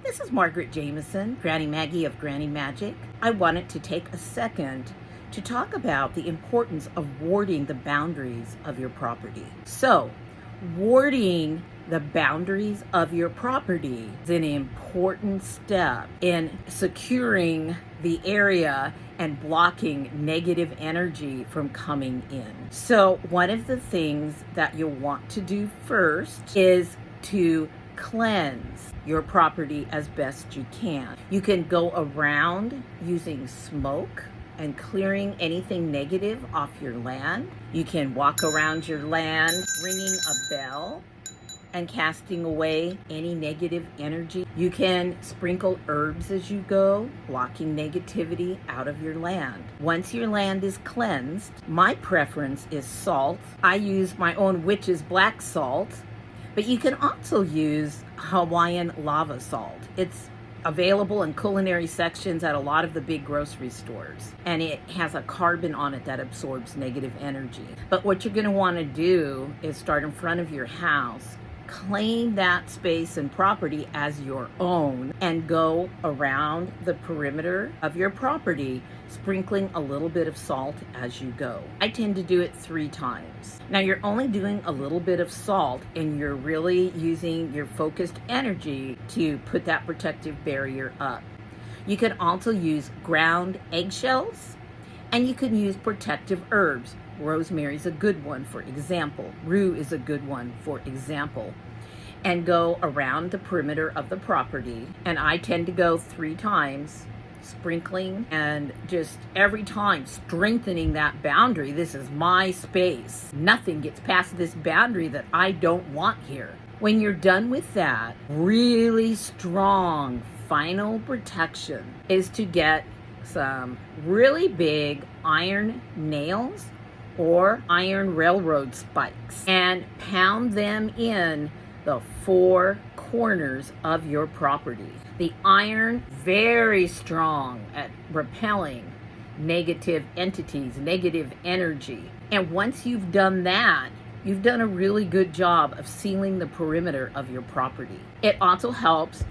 This is Margaret Jameson, Granny Maggie of Granny Magic. I wanted to take a second to talk about the importance of warding the boundaries of your property. So, warding the boundaries of your property is an important step in securing the area and blocking negative energy from coming in. So, one of the things that you'll want to do first is to cleanse your property as best you can. You can go around using smoke and clearing anything negative off your land. You can walk around your land ringing a bell and casting away any negative energy. You can sprinkle herbs as you go, blocking negativity out of your land. Once your land is cleansed, my preference is salt. I use my own witch's black salt, but you can also use Hawaiian lava salt. It's available in culinary sections at a lot of the big grocery stores, and it has a carbon on it that absorbs negative energy. But what you're going to want to do is start in front of your house, claim that space and property as your own, and go around the perimeter of your property, sprinkling a little bit of salt as you go. I tend to do it 3 times. Now you're only doing a little bit of salt, and you're really using your focused energy to put that protective barrier up. You can also use ground eggshells, and you can use protective herbs. Rosemary's a good one, for example. Rue is a good one, for example. And go around the perimeter of the property. And I tend to go 3 times, sprinkling and just every time strengthening that boundary. This is my space. Nothing gets past this boundary that I don't want here. When you're done with that, really strong final protection is to get some really big iron nails or iron railroad spikes and pound them in the 4 corners of your property. The iron, very strong at repelling negative entities, negative energy. And once you've done that, you've done a really good job of sealing the perimeter of your property. It also helps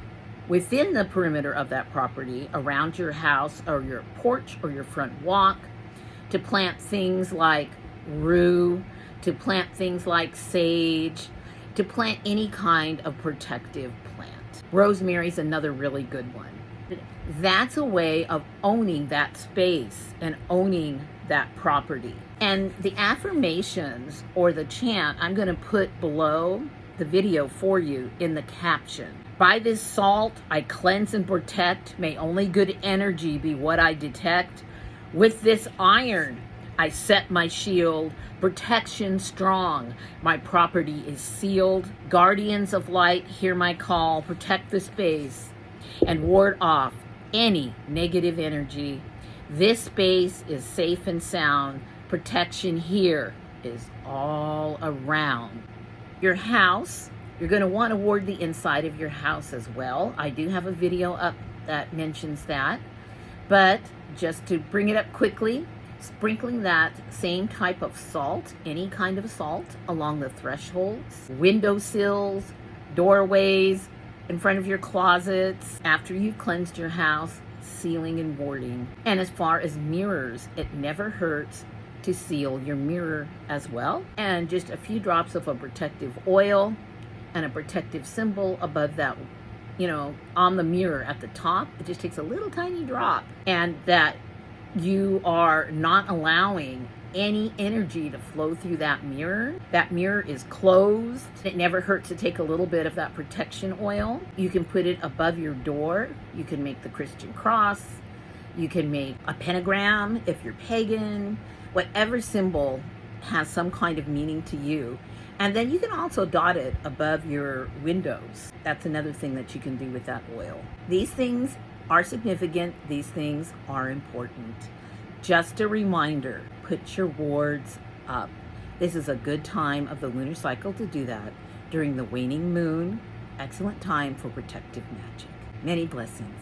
within the perimeter of that property, around your house or your porch or your front walk, to plant things like rue, to plant things like sage, to plant any kind of protective plant. Rosemary's another really good one. That's a way of owning that space and owning that property. And the affirmations or the chant I'm going to put below the video for you in the caption. By this salt I cleanse and protect. May only good energy be what I detect. With this iron I set my shield, protection strong, my property is sealed. Guardians of light, hear my call, protect the space and ward off any negative energy. This space is safe and sound. Protection here is all around. Your house, you're going to want to ward the inside of your house as well. I do have a video up that mentions that, but just to bring it up quickly, sprinkling that same type of salt, any kind of salt, along the thresholds, windowsills, doorways, in front of your closets, after you've cleansed your house, sealing and warding. And as far as mirrors, it never hurts to seal your mirror as well. And just a few drops of a protective oil and a protective symbol above that, on the mirror at the top. It just takes a little tiny drop, and that you are not allowing any energy to flow through that mirror. That mirror is closed. It never hurts to take a little bit of that protection oil. You can put it above your door. You can make the Christian cross. You can make a pentagram if you're pagan. Whatever symbol has some kind of meaning to you. And then you can also dot it above your windows. That's another thing that you can do with that oil. These things are significant. These things are important. Just a reminder, put your wards up. This is a good time of the lunar cycle to do that during the waning moon. Excellent time for protective magic. Many blessings.